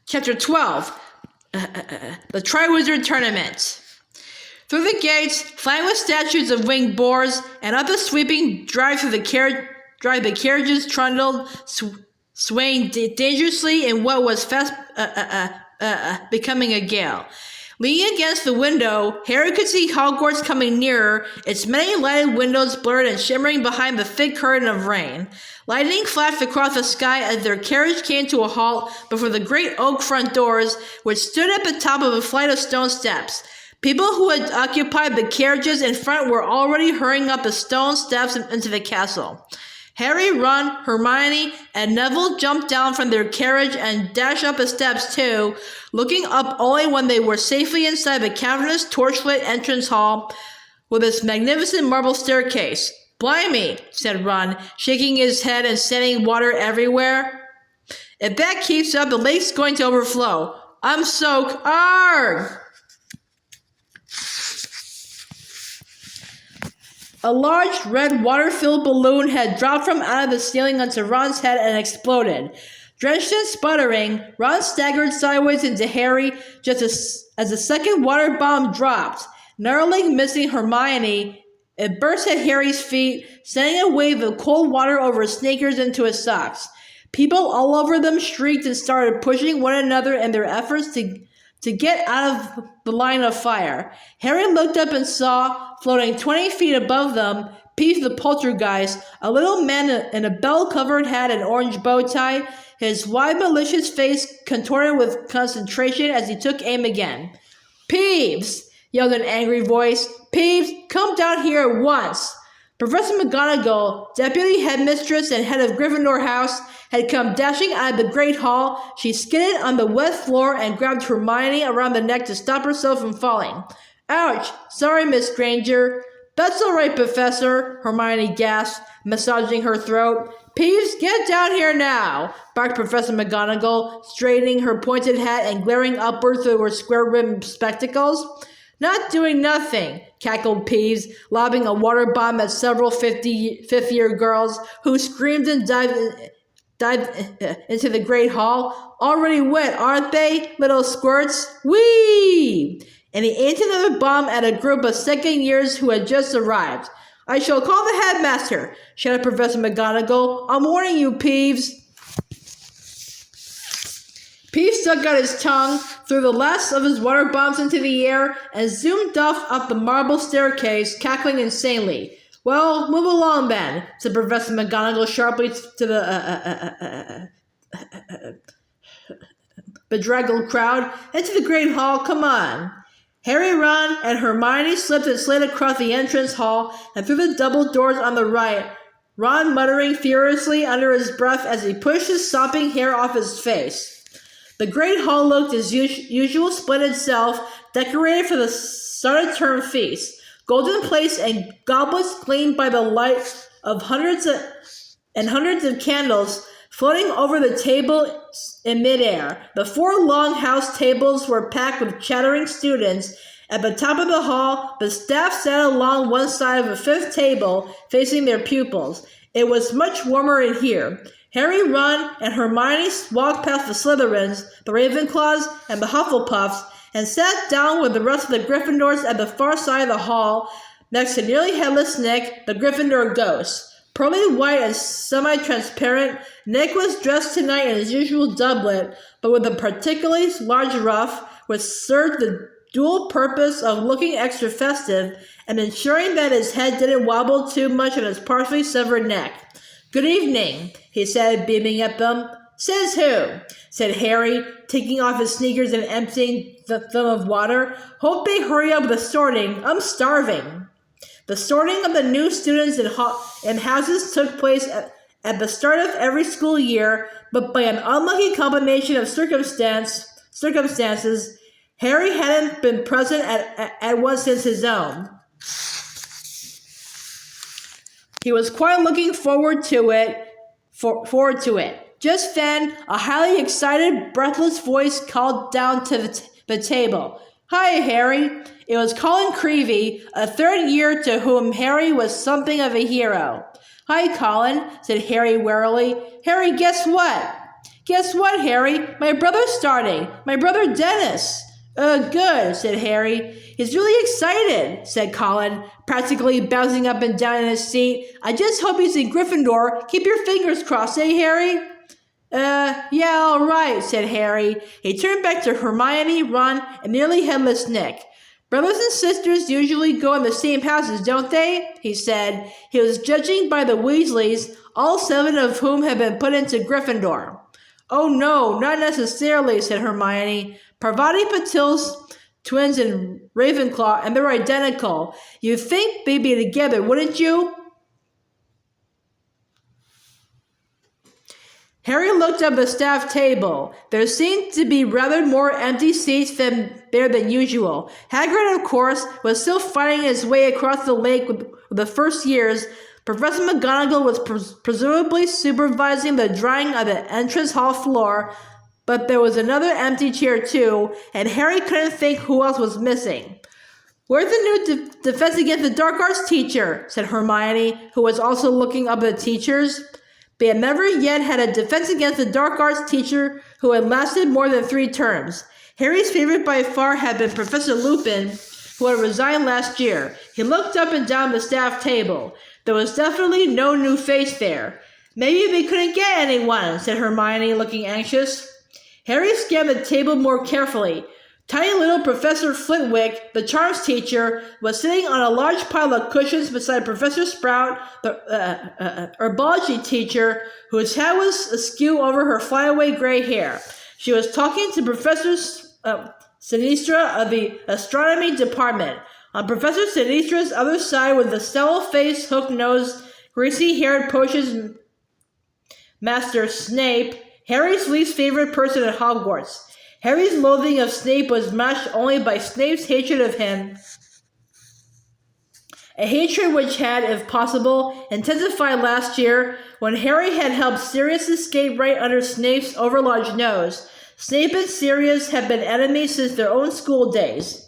Chapter 12. The Triwizard Tournament. Through the gates, flanked with statues of winged boars, and up the sweeping drive through the carriages trundled, swaying dangerously in what was fast becoming a gale. Leaning against the window, Harry could see Hogwarts coming nearer, its many lighted windows blurred and shimmering behind the thick curtain of rain. Lightning flashed across the sky as their carriage came to a halt before the great oak front doors, which stood at the top of a flight of stone steps. People who had occupied the carriages in front were already hurrying up the stone steps into the castle. Harry, Ron, Hermione, and Neville jumped down from their carriage and dashed up the steps too, looking up only when they were safely inside the cavernous torchlit entrance hall with its magnificent marble staircase. "Blimey," said Ron, shaking his head and sending water everywhere. "If that keeps up, the lake's going to overflow. I'm soaked. Arrgh!" A large, red, water-filled balloon had dropped from out of the ceiling onto Ron's head and exploded. Drenched and sputtering, Ron staggered sideways into Harry just as the second water bomb dropped. Narrowly missing Hermione, it burst at Harry's feet, sending a wave of cold water over his sneakers into his socks. People all over them shrieked and started pushing one another in their efforts to get out of the line of fire. Harry looked up and saw, floating 20 feet above them, Peeves the Poltergeist, a little man in a bell-covered hat and orange bow tie, his wide, malicious face contorted with concentration as he took aim again. "Peeves!" yelled an angry voice. "Peeves, come down here at once!" Professor McGonagall, deputy headmistress and head of Gryffindor House, had come dashing out of the great hall. She skidded on the wet floor and grabbed Hermione around the neck to stop herself from falling. "Ouch! Sorry, Miss Granger." "That's all right, Professor," Hermione gasped, massaging her throat. "Peeves, get down here now," barked Professor McGonagall, straightening her pointed hat and glaring upward through her square-rimmed spectacles. "Not doing nothing," cackled Peeves, lobbing a water bomb at several fifth-year girls, who screamed and dived into the great hall. "Already wet, aren't they, little squirts? Whee!" And he aimed another bomb at a group of second years who had just arrived. "I shall call the headmaster," shouted Professor McGonagall. "I'm warning you, Peeves." Peeves stuck out his tongue, threw the last of his water bombs into the air, and zoomed off up the marble staircase, cackling insanely. "Well, move along then," said Professor McGonagall sharply to the bedraggled crowd. "Into the great hall, come on." Harry, Ron, and Hermione slipped and slid across the entrance hall and through the double doors on the right, Ron muttering furiously under his breath as he pushed his sopping hair off his face. The great hall looked his usual splendid self, decorated for the start-of-term feast. Golden plates and goblets gleamed by the light of hundreds of candles floating over the table in midair. The 4 long house tables were packed with chattering students. At the top of the hall, the staff sat along one side of a 5th table, facing their pupils. It was much warmer in here. Harry, Ron, and Hermione walked past the Slytherins, the Ravenclaws, and the Hufflepuffs, and sat down with the rest of the Gryffindors at the far side of the hall, next to nearly headless Nick, the Gryffindor ghost. Pearly white and semi-transparent, Nick was dressed tonight in his usual doublet, but with a particularly large ruff, which served the dual purpose of looking extra festive and ensuring that his head didn't wobble too much on his partially severed neck. "Good evening," he said, beaming at them. "Says who?" said Harry, taking off his sneakers and emptying them of water. "Hope they hurry up with the sorting. I'm starving." The sorting of the new students in houses took place at the start of every school year, but by an unlucky combination of circumstances, Harry hadn't been present at one since his own. He was quite looking forward to it. Just then, a highly excited, breathless voice called down to the table. "Hi, Harry." It was Colin Creevey, a 3rd year to whom Harry was something of a hero. "Hi, Colin," said Harry warily. "Harry, guess what?" Guess what, Harry? My brother's starting. My brother Dennis. Good, said Harry. He's really excited, said Colin, practically bouncing up and down in his seat. I just hope he's in Gryffindor. Keep your fingers crossed, eh, Harry? Yeah, all right, said Harry. He turned back to Hermione, Ron, and nearly headless Nick. Brothers and sisters usually go in the same houses, don't they? He said. He was judging by the Weasleys, all 7 of whom had been put into Gryffindor. Oh no, not necessarily, said Hermione. Parvati Patil's twins in Ravenclaw, and they're identical. You'd think they'd be together, wouldn't you? Harry looked up the staff table. There seemed to be rather more empty seats there than usual. Hagrid, of course, was still fighting his way across the lake with the first years. Professor McGonagall was presumably supervising the drying of the entrance hall floor, but there was another empty chair too, and Harry couldn't think who else was missing. Where's the new Defense Against the Dark Arts teacher? Said Hermione, who was also looking up at the teachers. They had never yet had a Defense Against the Dark Arts teacher who had lasted more than 3 terms. Harry's favorite by far had been Professor Lupin, who had resigned last year. He looked up and down the staff table. There was definitely no new face there. Maybe they couldn't get anyone, said Hermione, looking anxious. Harry scanned the table more carefully. Tiny little Professor Flitwick, the charms teacher, was sitting on a large pile of cushions beside Professor Sprout, the herbology teacher, whose hat was askew over her flyaway gray hair. She was talking to Professor Sinistra of the astronomy department. On Professor Sinistra's other side was the sallow-faced, hook-nosed, greasy-haired potions master Snape, Harry's least favorite person at Hogwarts. Harry's loathing of Snape was matched only by Snape's hatred of him, a hatred which had, if possible, intensified last year when Harry had helped Sirius escape right under Snape's overlarge nose. Snape and Sirius had been enemies since their own school days.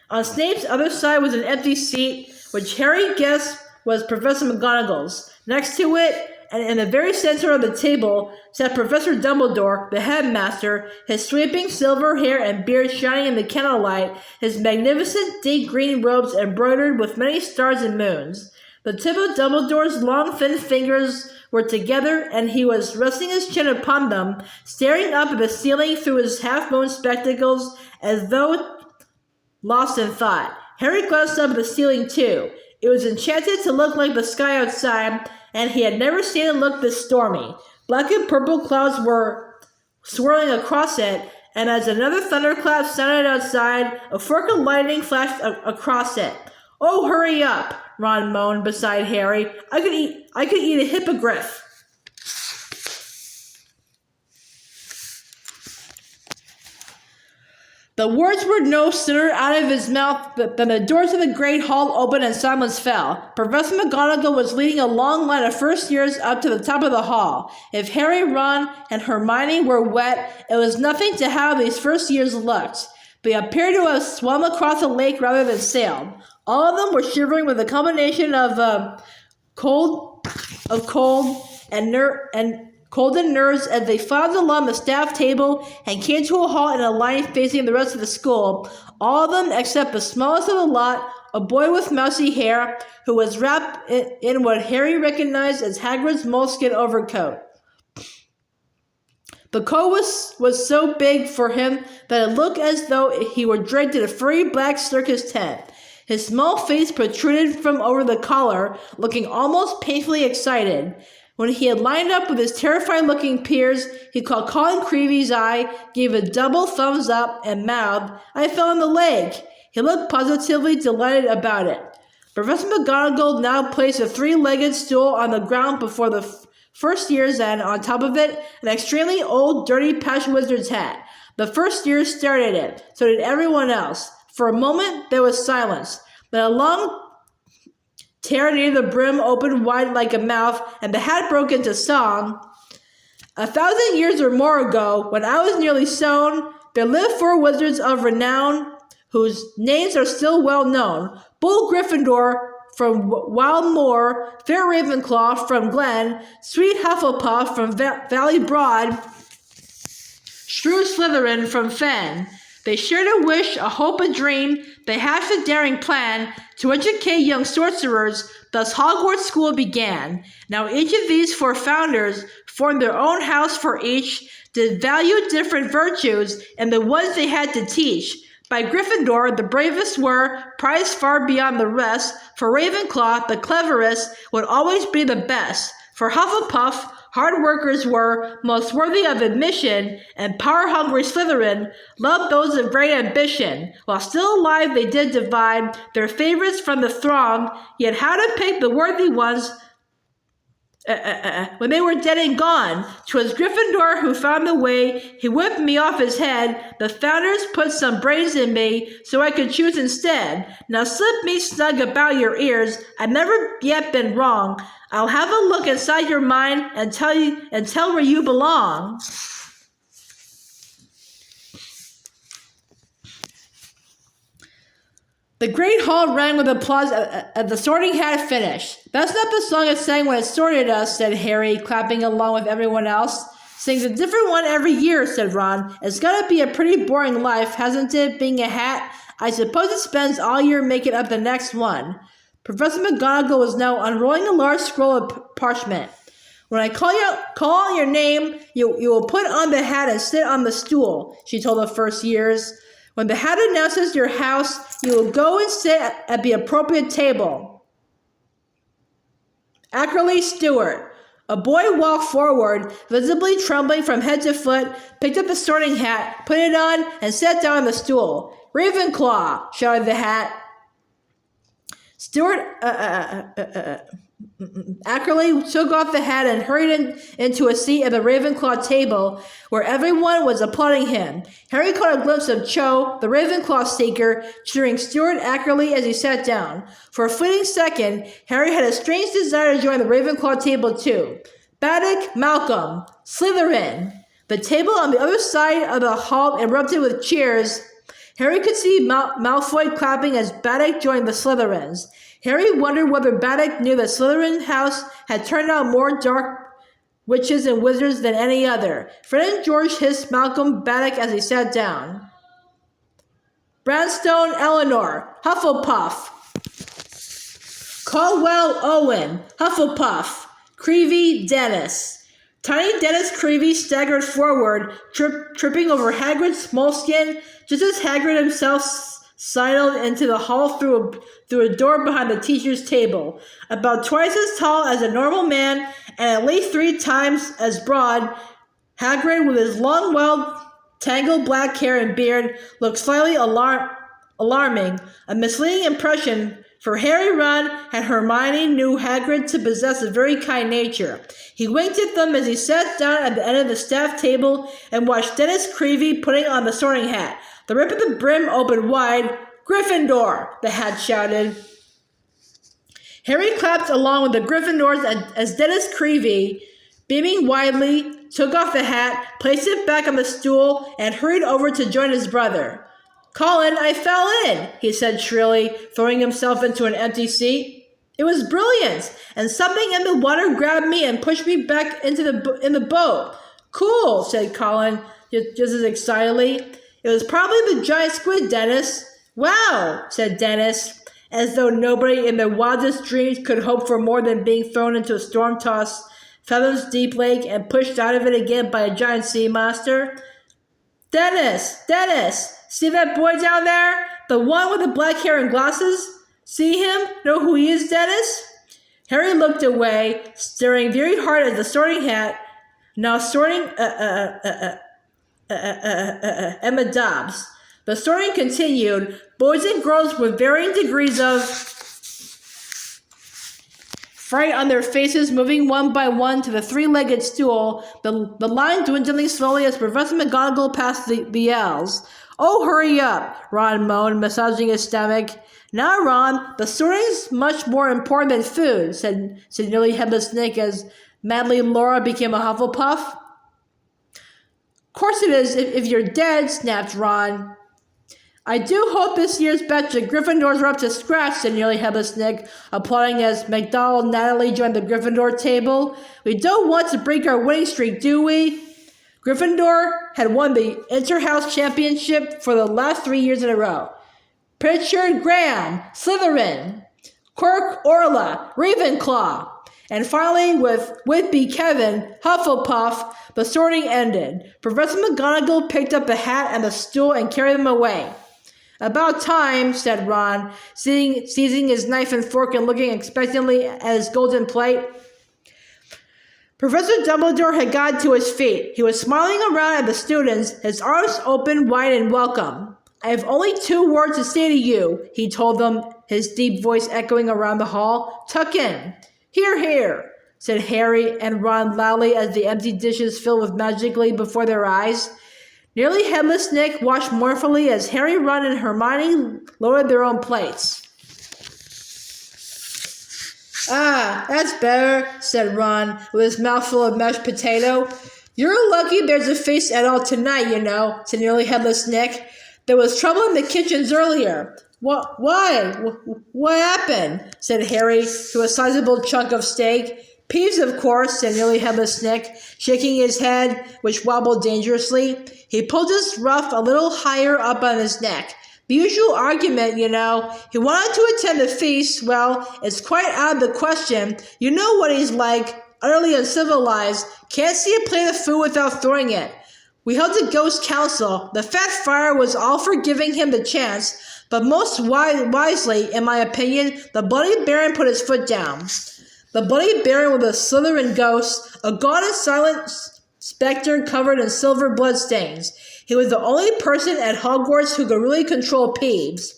On Snape's other side was an empty seat, which Harry guessed was Professor McGonagall's. Next to it, and in the very center of the table, sat Professor Dumbledore, the headmaster, his sweeping silver hair and beard shining in the candlelight, his magnificent deep green robes embroidered with many stars and moons. The tip of Dumbledore's long, thin fingers were together, and he was resting his chin upon them, staring up at the ceiling through his half-moon spectacles as though lost in thought. Harry glanced up at the ceiling, too. It was enchanted to look like the sky outside, and he had never seen it look this stormy. Black and purple clouds were swirling across it, and as another thunderclap sounded outside, a fork of lightning flashed across it. Oh, hurry up, Ron moaned beside Harry. I could eat a hippogriff. The words were no sooner out of his mouth than the doors of the great hall opened and silence fell. Professor McGonagall was leading a long line of first years up to the top of the hall. If Harry, Ron, and Hermione were wet, it was nothing to how these first years looked. They appeared to have swum across the lake rather than sailed. All of them were shivering with a combination of cold and nerves as they filed along the staff table and came to a halt in a line facing the rest of the school. All of them, except the smallest of the lot, a boy with mousy hair, who was wrapped in what Harry recognized as Hagrid's moleskin overcoat. The coat was so big for him that it looked as though he were draped in a furry black circus tent. His small face protruded from over the collar, looking almost painfully excited. When he had lined up with his terrified-looking peers, he caught Colin Creevy's eye, gave a double thumbs up, and mouthed, "I fell on the leg." He looked positively delighted about it. Professor McGonagall now placed a 3-legged stool on the ground before the first years, and on top of it, an extremely old, dirty patch wizard's hat. The first years stared at it. So did everyone else. For a moment, there was silence. Then a long tear near the brim opened wide like a mouth, and the hat broke into song. 1,000 years or more ago, when I was nearly sown, there lived 4 wizards of renown, whose names are still well known. Bull Gryffindor from Wild Moor, Fair Ravenclaw from Glen, Sweet Hufflepuff from Valley Broad, True Slytherin from Fen. They shared a wish, a hope, a dream. They hatched a daring plan to educate young sorcerers. Thus Hogwarts School began. Now each of these 4 founders formed their own house for each, did value different virtues and the ones they had to teach. By Gryffindor, the bravest were prized far beyond the rest. For Ravenclaw, the cleverest would always be the best. For Hufflepuff, hard workers were most worthy of admission, and power-hungry Slytherin loved those of great ambition. While still alive, they did divide their favorites from the throng, yet how to pick the worthy ones when they were dead and gone. 'Twas Gryffindor who found the way. He whipped me off his head. The founders put some brains in me so I could choose instead. Now slip me snug about your ears. I've never yet been wrong. I'll have a look inside your mind and tell where you belong. The great hall rang with applause as the Sorting Hat finished. That's not the song it sang when it sorted us, said Harry, clapping along with everyone else. Sings a different one every year, said Ron. It's gotta be a pretty boring life, hasn't it, being a hat? I suppose it spends all year making up the next one. Professor McGonagall was now unrolling a large scroll of parchment. When I call out your name, you will put on the hat and sit on the stool, she told the first years. When the hat announces your house, you will go and sit at the appropriate table. Ackerley Stewart. A boy walked forward, visibly trembling from head to foot, picked up the Sorting Hat, put it on, and sat down on the stool. Ravenclaw, shouted the hat. Stewart, Ackerley took off the hat and hurried into a seat at the Ravenclaw table, where everyone was applauding him. Harry caught a glimpse of Cho, the Ravenclaw seeker, cheering Stewart Ackerley as he sat down. For a fleeting second, Harry had a strange desire to join the Ravenclaw table too. Baddock, Malcolm, Slytherin. The table on the other side of the hall erupted with cheers. Harry could see Malfoy clapping as Baddock joined the Slytherins. Harry wondered whether Baddock knew that Slytherin House had turned out more dark witches and wizards than any other. Fred and George hissed Malcolm Baddock as he sat down. Branstone Eleanor, Hufflepuff. Caldwell Owen, Hufflepuff. Creevy Dennis. Tiny Dennis Creevy staggered forward, tripping over Hagrid's moleskin, just as Hagrid himself sidled into the hall through a door behind the teacher's table. About twice as tall as a normal man, and at least 3 times as broad, Hagrid, with his long, well-tangled black hair and beard, looked slightly alarming, a misleading impression, for Harry, Ron, and Hermione knew Hagrid to possess a very kind nature. He winked at them as he sat down at the end of the staff table and watched Dennis Creevy putting on the Sorting Hat. The rip of the brim opened wide. Gryffindor, the hat shouted. Harry clapped along with the Gryffindors as Dennis Creevy, beaming widely, took off the hat, placed it back on the stool, and hurried over to join his brother. Colin, I fell in, he said shrilly, throwing himself into an empty seat. It was brilliant, and something in the water grabbed me and pushed me back in the boat. Cool, said Colin, just as excitedly. It was probably the giant squid, Dennis. Wow, said Dennis, as though nobody in their wildest dreams could hope for more than being thrown into a storm-tossed, fathoms-deep lake and pushed out of it again by a giant sea monster. Dennis, see that boy down there? The one with the black hair and glasses? See him? Know who he is, Dennis? Harry looked away, staring very hard at the Sorting Hat, now sorting Emma Dobbs. The sorting continued, boys and girls with varying degrees of fright on their faces, moving one by one to the 3-legged stool, the line dwindling slowly as Professor McGonagall passed the L's. Oh, hurry up, Ron moaned, massaging his stomach. Now, Ron, the sorting's much more important than food, said nearly headless Nick as madly Laura became a Hufflepuff. Of course it is, if you're dead, snapped Ron. I do hope this year's batch of Gryffindors are up to scratch, said nearly headless Nick, applauding as McDonald and Natalie joined the Gryffindor table. We don't want to break our winning streak, do we? Gryffindor had won the Inter-House Championship for the last 3 years in a row. Pritchard Graham, Slytherin. Quirk Orla, Ravenclaw. And finally, with Whitby Kevin, Hufflepuff, the sorting ended. Professor McGonagall picked up the hat and the stool and carried them away. About time, said Ron, seizing his knife and fork and looking expectantly at his golden plate. Professor Dumbledore had gotten to his feet. He was smiling around at the students, his arms open wide in welcome. I have only 2 words to say to you, he told them, his deep voice echoing around the hall. Tuck in. Hear, hear, said Harry and Ron loudly as the empty dishes filled with magically before their eyes. Nearly Headless Nick watched mournfully as Harry, Ron, and Hermione loaded their own plates. Ah, that's better, said Ron, with his mouth full of mashed potato. You're lucky there's a feast at all tonight, you know, said Nearly Headless Nick. There was trouble in the kitchens earlier. What? Why? What happened? Said Harry to a sizable chunk of steak. Peeves, of course, said Nearly Headless Nick, shaking his head, which wobbled dangerously. He pulled his ruff a little higher up on his neck. The usual argument, you know. He wanted to attend the feast. Well, it's quite out of the question. You know what he's like, utterly uncivilized. Can't see a plate of food without throwing it. We held a ghost council. The fat friar was all for giving him the chance, but most wisely, in my opinion, the Bloody Baron put his foot down. The Bloody Baron was a Slytherin ghost, a gaunt and silent specter covered in silver bloodstains. He was the only person at Hogwarts who could really control Peeves.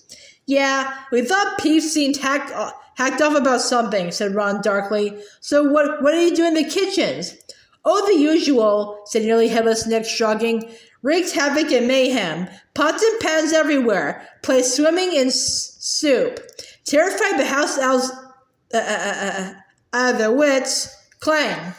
Yeah, we thought Peeves seemed hacked off about something, said Ron darkly. So what did he do in the kitchens? Oh, the usual, said Nearly Headless Nick, shrugging. Wreaked havoc and mayhem. Pots and pans everywhere. Play swimming in soup. Terrified the house elves out of their wits. Clang.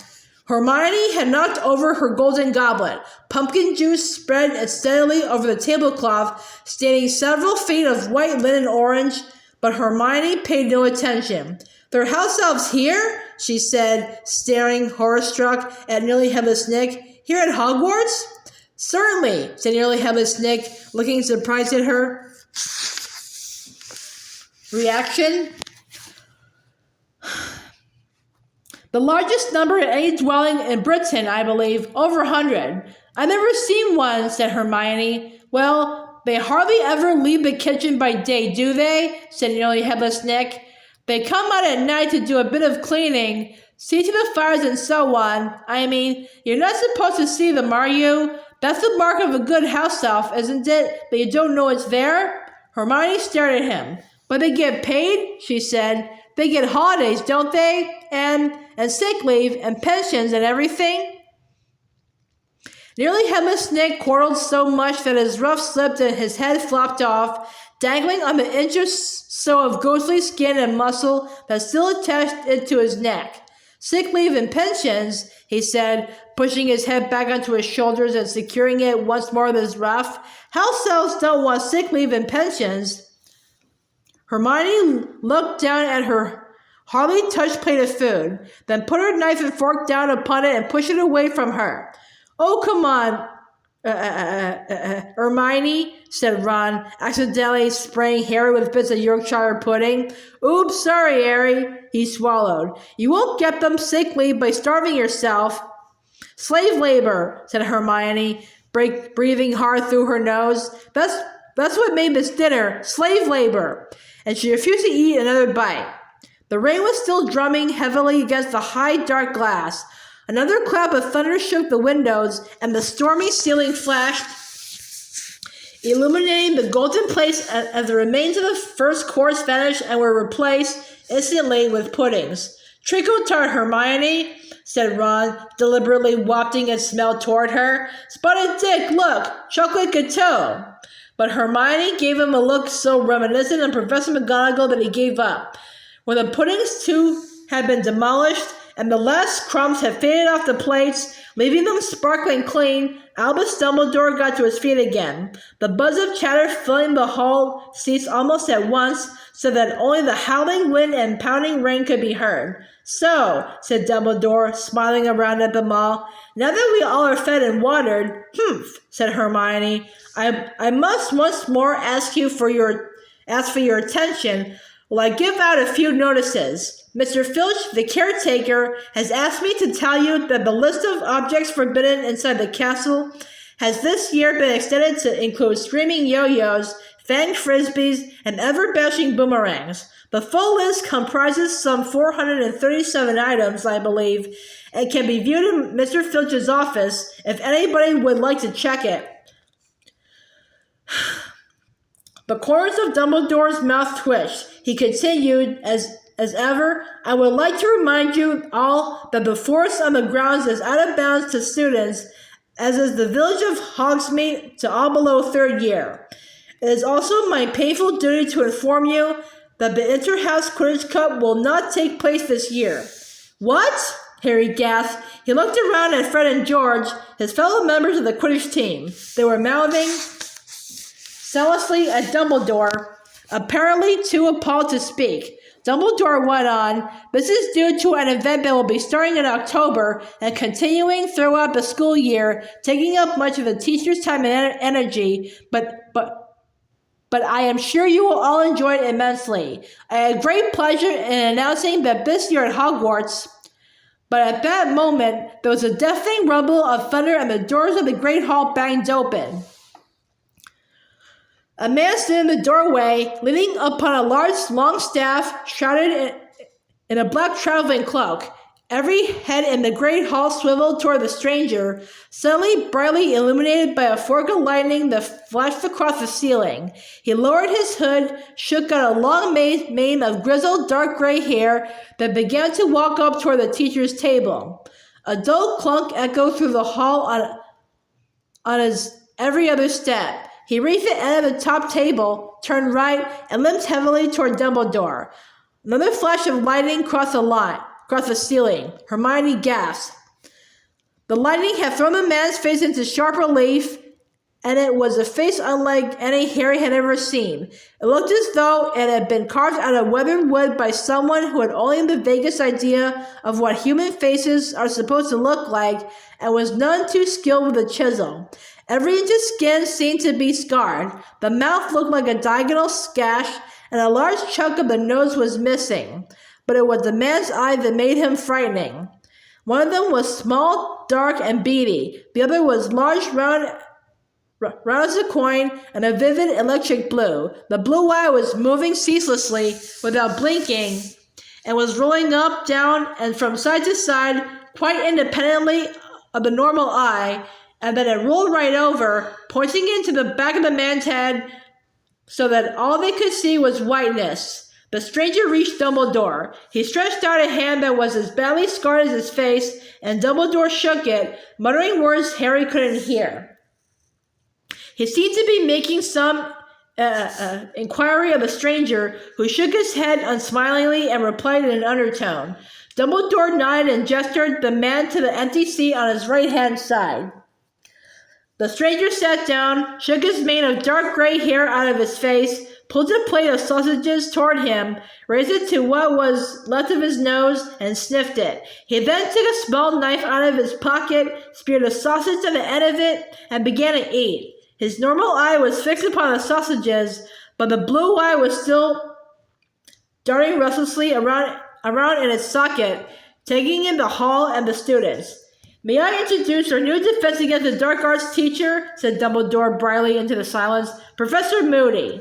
Hermione had knocked over her golden goblet. Pumpkin juice spread steadily over the tablecloth, staining several feet of white linen orange, but Hermione paid no attention. There are house elves here? She said, staring horror-struck at Nearly Headless Nick. Here at Hogwarts? Certainly, said Nearly Headless Nick, looking surprised at her reaction. The largest number at any dwelling in Britain, I believe, over 100. I've never seen one, said Hermione. Well, they hardly ever leave the kitchen by day, do they? Said Nearly Headless Nick. They come out at night to do a bit of cleaning, see to the fires and so on. I mean, you're not supposed to see them, are you? That's the mark of a good house elf, isn't it? That you don't know it's there? Hermione stared at him. But they get paid, she said. They get holidays, don't they? And sick leave and pensions and everything. Nearly Headless Nick quarreled so much that his ruff slipped and his head flopped off, dangling on the inch or so of ghostly skin and muscle that still attached it to his neck. Sick leave and pensions, he said, pushing his head back onto his shoulders and securing it once more with his ruff. House elves don't want sick leave and pensions. Hermione looked down at her hardly touched plate of food, then put her knife and fork down upon it and pushed it away from her. Oh, come on, Hermione, said Ron, accidentally spraying Harry with bits of Yorkshire pudding. Oops, sorry, Harry, he swallowed. You won't get them sick leave by starving yourself. Slave labor, said Hermione, breathing hard through her nose. That's what made this dinner, slave labor. And she refused to eat another bite. The rain was still drumming heavily against the high, dark glass. Another clap of thunder shook the windows, and the stormy ceiling flashed, illuminating the golden plates as the remains of the first course vanished and were replaced instantly with puddings. Treacle tart, Hermione, said Ron, deliberately wafting its smell toward her. Spotted Dick, look, chocolate gâteau. But Hermione gave him a look so reminiscent of Professor McGonagall that he gave up. When the puddings, too, had been demolished, and the last crumbs had faded off the plates, leaving them sparkling clean, Albus Dumbledore got to his feet again. The buzz of chatter filling the hall ceased almost at once, so that only the howling wind and pounding rain could be heard. "So," said Dumbledore, smiling around at them all, "now that we all are fed and watered—" "Humph," said Hermione. I must once more ask for your attention while I give out a few notices. Mr. Filch, the caretaker, has asked me to tell you that the list of objects forbidden inside the castle has this year been extended to include screaming yo-yos, fanged frisbees, and ever-bashing boomerangs. The full list comprises some 437 items, I believe, and can be viewed in Mr. Filch's office if anybody would like to check it." The corners of Dumbledore's mouth twitched. He continued, as ever, "I would like to remind you all that the forest on the grounds is out of bounds to students, as is the village of Hogsmeade to all below third year. It is also my painful duty to inform you that the Inter-House Quidditch Cup will not take place this year." "What?" Harry gasped. He looked around at Fred and George, his fellow members of the Quidditch team. They were mouthing zealously at Dumbledore, apparently too appalled to speak. Dumbledore went on, "This is due to an event that will be starting in October and continuing throughout the school year, taking up much of the teacher's time and energy, but I am sure you will all enjoy it immensely. I had great pleasure in announcing that this year at Hogwarts—" But at that moment, there was a deafening rumble of thunder and the doors of the great hall banged open. A man stood in the doorway, leaning upon a large, long staff, shrouded in a black traveling cloak. Every head in the great hall swiveled toward the stranger, suddenly brightly illuminated by a fork of lightning that flashed across the ceiling. He lowered his hood, shook out a long mane of grizzled dark gray hair, then began to walk up toward the teacher's table. A dull clunk echoed through the hall on his every other step. He reached the end of the top table, turned right, and limped heavily toward Dumbledore. Another flash of lightning crossed the ceiling. Hermione gasped. The lightning had thrown the man's face into sharp relief, and it was a face unlike any Harry had ever seen. It looked as though it had been carved out of weathered wood by someone who had only the vaguest idea of what human faces are supposed to look like, and was none too skilled with a chisel. Every inch of skin seemed to be scarred. The mouth looked like a diagonal gash, and a large chunk of the nose was missing. But it was the man's eye that made him frightening. One of them was small, dark, and beady. The other was large, round as a coin, and a vivid electric blue. The blue eye was moving ceaselessly, without blinking, and was rolling up, down, and from side to side, quite independently of the normal eye, and then it rolled right over, pointing into the back of the man's head, so that all they could see was whiteness. The stranger reached Dumbledore. He stretched out a hand that was as badly scarred as his face, and Dumbledore shook it, muttering words Harry couldn't hear. He seemed to be making some inquiry of the stranger, who shook his head unsmilingly and replied in an undertone. Dumbledore nodded and gestured the man to the empty seat on his right-hand side. The stranger sat down, shook his mane of dark gray hair out of his face, pulled a plate of sausages toward him, raised it to what was left of his nose, and sniffed it. He then took a small knife out of his pocket, speared a sausage at the end of it, and began to eat. His normal eye was fixed upon the sausages, but the blue eye was still darting restlessly around in its socket, taking in the hall and the students. "May I introduce our new defense against the dark arts teacher?" said Dumbledore brightly into the silence. "Professor Moody."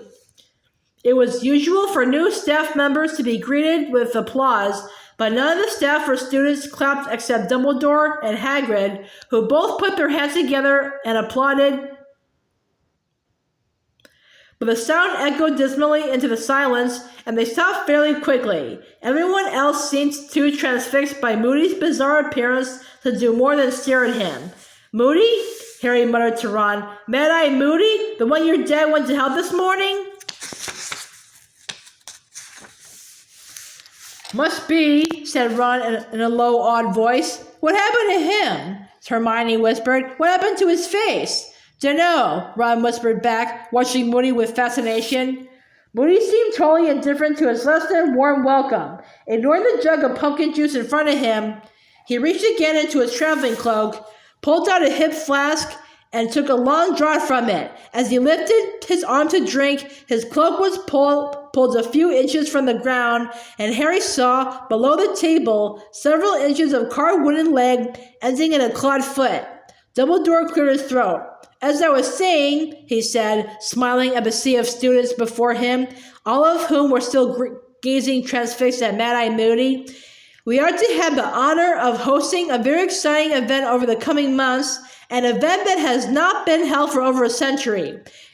It was usual for new staff members to be greeted with applause, but none of the staff or students clapped except Dumbledore and Hagrid, who both put their hands together and applauded. But the sound echoed dismally into the silence, and they stopped fairly quickly. Everyone else seemed too transfixed by Moody's bizarre appearance to do more than stare at him. "Moody?" Harry muttered to Ron. "Mad-Eye Moody? The one your dad went to help this morning?" "Must be," said Ron in a low, awed voice. "What happened to him?" Hermione whispered. What happened to his face? Dunno, Ron whispered back, watching Moody with fascination. Moody seemed totally indifferent to his less than warm welcome. Ignoring the jug of pumpkin juice in front of him, he reached again into his traveling cloak, pulled out a hip flask, and took a long draught from it. As he lifted his arm to drink, his cloak was pulled a few inches from the ground, and Harry saw, below the table, several inches of carved wooden leg ending in a clawed foot. Dumbledore cleared his throat. As I was saying, he said, smiling at the sea of students before him, all of whom were still gazing transfixed at Mad-Eye Moody, we are to have the honor of hosting a very exciting event over the coming months, an event that has not been held for over a century.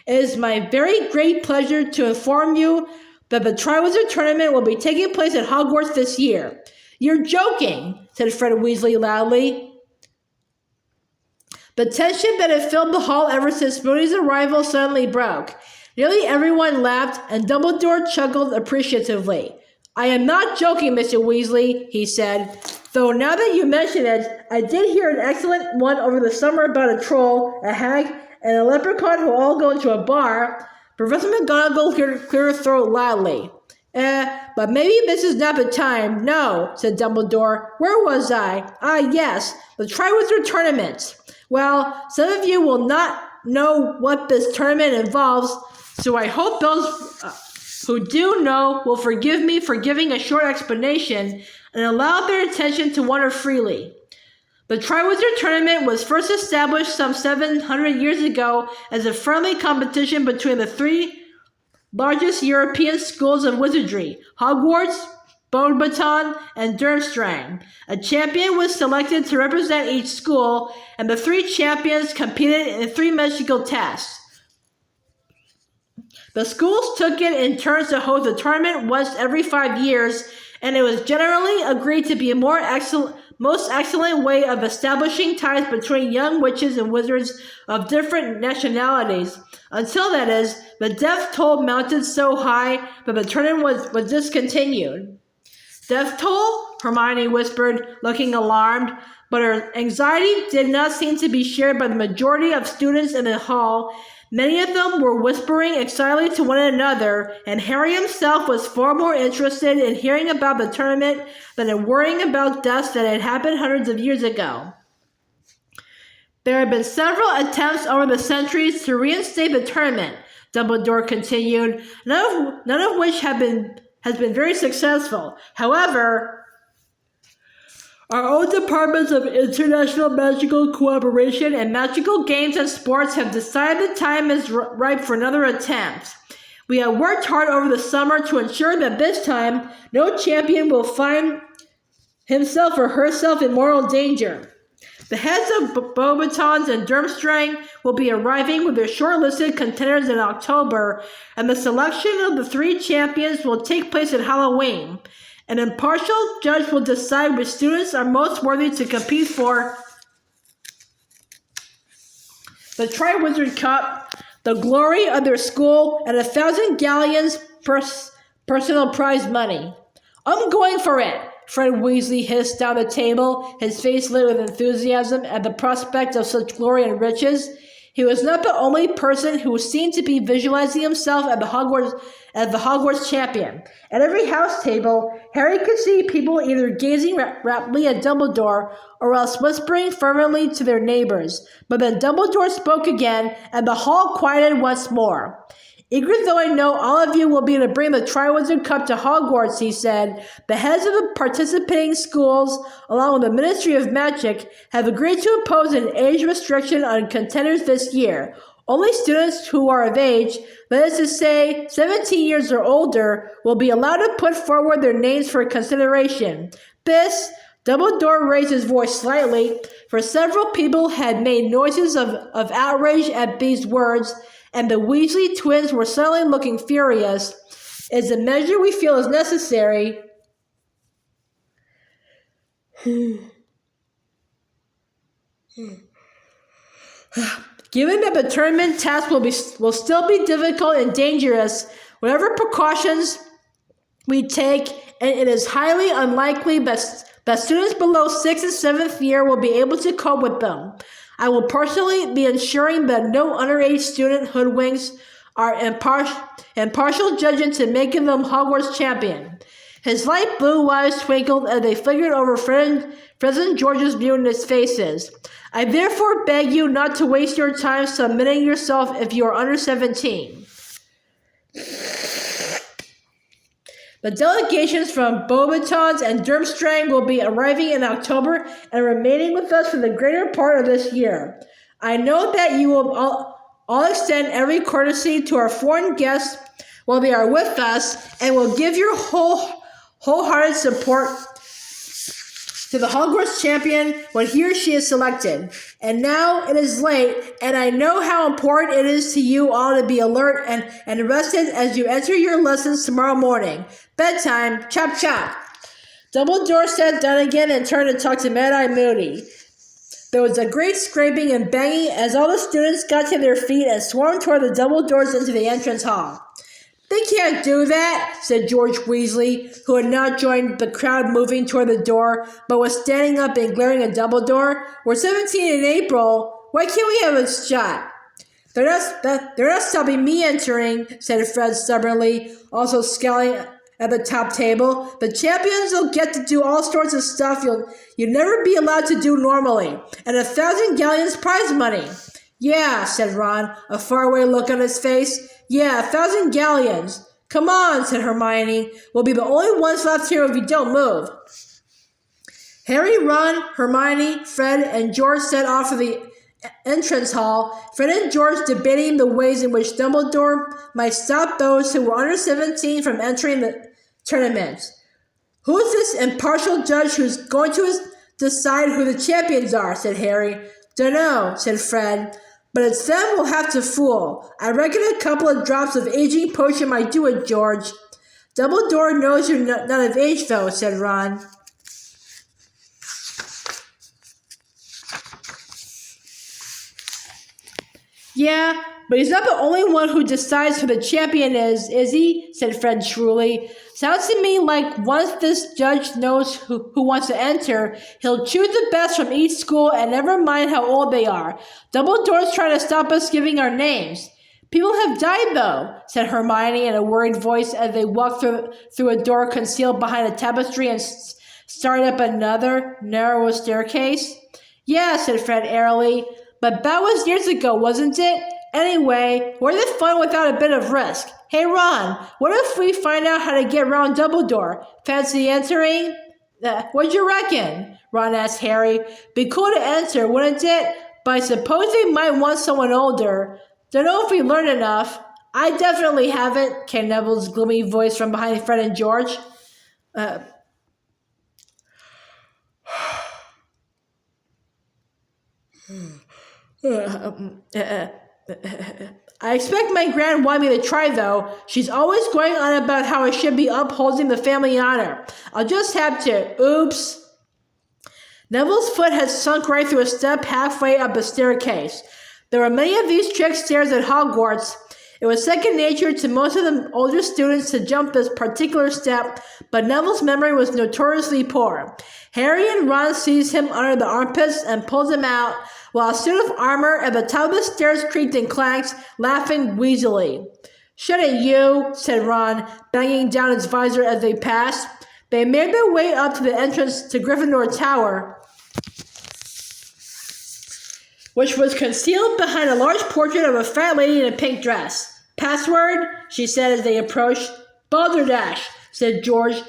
It is my very great pleasure to inform you that the Triwizard Tournament will be taking place at Hogwarts this year. You're joking, said Fred Weasley loudly. The tension that had filled the hall ever since Moody's arrival suddenly broke. Nearly everyone laughed, and Dumbledore chuckled appreciatively. I am not joking, Mr. Weasley, he said. Though now that you mention it, I did hear an excellent one over the summer about a troll, a hag, and a leprechaun who all go into a bar. Professor McGonagall cleared her throat loudly. But maybe this is not the time. No, said Dumbledore. Where was I? Ah, yes, the Triwizard Tournament. Well, some of you will not know what this tournament involves, so I hope those who do know will forgive me for giving a short explanation and allow their attention to wander freely. The Triwizard Tournament was first established some 700 years ago as a friendly competition between the three largest European schools of wizardry, Hogwarts, Beauxbaton, and Durmstrang. A champion was selected to represent each school, and the three champions competed in 3 magical tests. The schools took it in turns to host the tournament once every 5 years, and it was generally agreed to be a most excellent way of establishing ties between young witches and wizards of different nationalities. Until, that is, the death toll mounted so high that the tournament was discontinued. Death toll? Hermione whispered, looking alarmed, but her anxiety did not seem to be shared by the majority of students in the hall. Many of them were whispering excitedly to one another, and Harry himself was far more interested in hearing about the tournament than in worrying about deaths that had happened hundreds of years ago. There have been several attempts over the centuries to reinstate the tournament, Dumbledore continued, none of which has been very successful. However, our own departments of international magical cooperation and magical games and sports have decided the time is ripe for another attempt. We have worked hard over the summer to ensure that this time no champion will find himself or herself in mortal danger. The heads of Beauxbatons and Durmstrang will be arriving with their shortlisted contenders in October, and the selection of the 3 champions will take place at Halloween. An impartial judge will decide which students are most worthy to compete for the Triwizard Cup, the glory of their school, and 1,000 galleons personal prize money. I'm going for it, Fred Weasley hissed down the table, his face lit with enthusiasm at the prospect of such glory and riches. He was not the only person who seemed to be visualizing himself as the Hogwarts champion. At every house table, Harry could see people either gazing raptly at Dumbledore or else whispering fervently to their neighbors. But then Dumbledore spoke again, and the hall quieted once more. Eager though I know all of you will be to bring the Triwizard Cup to Hogwarts, he said, the heads of the participating schools, along with the Ministry of Magic, have agreed to impose an age restriction on contenders this year. Only students who are of age, that is to say 17 years or older, will be allowed to put forward their names for consideration. This, Dumbledore raised his voice slightly, for several people had made noises of outrage at these words, and the Weasley twins were suddenly looking furious, is a measure we feel is necessary. Given that the tournament task will still be difficult and dangerous, whatever precautions we take, and it is highly unlikely that but students below 6th and 7th year will be able to cope with them. I will personally be ensuring that no underage student hoodwinks are impartial judging to making them Hogwarts champion. His light blue eyes twinkled as they flickered over Fred and George's mutinous faces. I therefore beg you not to waste your time submitting yourself if you are under 17. The delegations from Beauxbatons and Durmstrang will be arriving in October and remaining with us for the greater part of this year. I know that you will all extend every courtesy to our foreign guests while they are with us and will give your wholehearted support to the Hogwarts champion when he or she is selected. And now it is late, and I know how important it is to you all to be alert and rested as you enter your lessons tomorrow morning. Bedtime, chop chop. Dumbledore sat down again and turned to talk to Mad-Eye Moody. There was a great scraping and banging as all the students got to their feet and swarmed toward the double doors into the entrance hall. They can't do that, said George Weasley, who had not joined the crowd moving toward the door, but was standing up and glaring at Dumbledore. We're 17 in April. Why can't we have a shot? They're not stopping me entering, said Fred stubbornly, also scowling at the top table. The champions will get to do all sorts of stuff you'd never be allowed to do normally, and 1,000 galleons prize money. Yeah, said Ron, a faraway look on his face. Yeah, 1,000 galleons. Come on, said Hermione. We'll be the only ones left here if we don't move. Harry, Ron, Hermione, Fred, and George set off for the entrance hall, Fred and George debating the ways in which Dumbledore might stop those who were under 17 from entering the tournament. Who's this impartial judge who's going to decide who the champions are, said Harry. Dunno, said Fred. But it's them we'll have to fool. I reckon a couple of drops of aging potion might do it, George. Dumbledore knows you're not of age, though, said Ron. Yeah, but he's not the only one who decides who the champion is he? Said Fred shrewdly. Sounds to me like once this judge knows who wants to enter, he'll choose the best from each school and never mind how old they are. Dumbledore's trying to stop us giving our names. People have died, though, said Hermione in a worried voice as they walked through a door concealed behind a tapestry and started up another, narrower staircase. Yeah, said Fred airily. But that was years ago, wasn't it? Anyway, where's the fun without a bit of risk? Hey, Ron, what if we find out how to get around Dumbledore? Fancy entering? What'd you reckon? Ron asked Harry. Be cool to enter, wouldn't it? But I suppose they might want someone older. Don't know if we learned enough. I definitely haven't, came Neville's gloomy voice from behind Fred and George. I expect my gran want me to try, though. She's always going on about how I should be upholding the family honor. I'll just have to. Oops. Neville's foot had sunk right through a step halfway up the staircase. There were many of these trick stairs at Hogwarts. It was second nature to most of the older students to jump this particular step, but Neville's memory was notoriously poor. Harry and Ron seized him under the armpits and pulled him out, while a suit of armor at the top of the stairs creaked and clanked, laughing wheezily. Shut it, you, said Ron, banging down his visor as they passed. They made their way up to the entrance to Gryffindor Tower, which was concealed behind a large portrait of a fat lady in a pink dress. Password, she said as they approached. Balderdash, said George.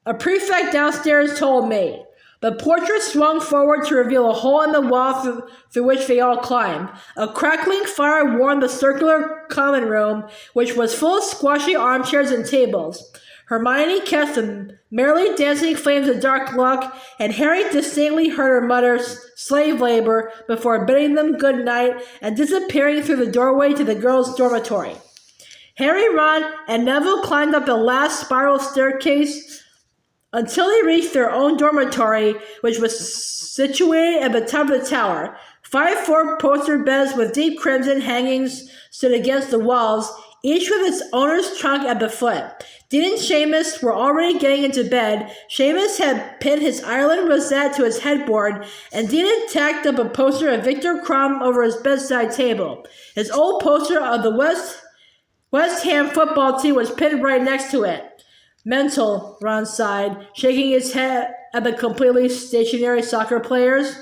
A prefect downstairs told me. The portrait swung forward to reveal a hole in the wall through which they all climbed. A crackling fire warmed the circular common room, which was full of squashy armchairs and tables. Hermione cast the merrily dancing flames of dark luck, and Harry distinctly heard her mutter slave labor before bidding them good night and disappearing through the doorway to the girls' dormitory. Harry, Ron, and Neville climbed up the last spiral staircase until they reached their own dormitory, which was situated at the top of the tower. 5 four-poster beds with deep crimson hangings stood against the walls, each with its owner's trunk at the foot. Dean and Seamus were already getting into bed. Seamus had pinned his Ireland rosette to his headboard, and Dean had tacked up a poster of Victor Crumb over his bedside table. His old poster of the West Ham football team was pinned right next to it. Mental, Ron sighed, shaking his head at the completely stationary soccer players.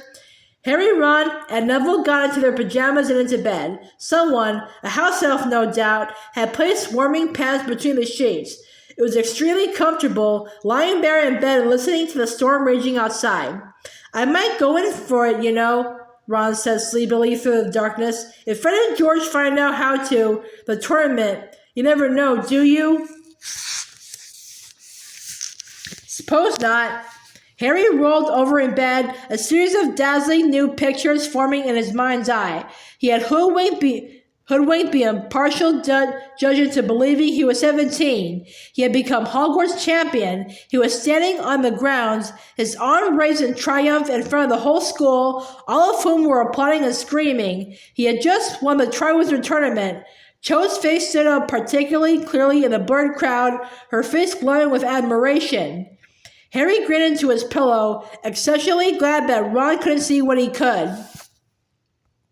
Harry, Ron, and Neville got into their pajamas and into bed. Someone, a house elf no doubt, had placed warming pads between the sheets. It was extremely comfortable, lying there in bed and listening to the storm raging outside. I might go in for it, you know, Ron said sleepily through the darkness. If Fred and George find out how to, the tournament, you never know, do you? Suppose not. Harry rolled over in bed, a series of dazzling new pictures forming in his mind's eye. He had hoodwinked the impartial judge into believing he was 17. He had become Hogwarts champion. He was standing on the grounds, his arm raised in triumph in front of the whole school, all of whom were applauding and screaming. He had just won the Triwizard tournament. Cho's face stood out particularly clearly in the blurred crowd, her face glowing with admiration. Harry grinned into his pillow, exceptionally glad that Ron couldn't see what he could.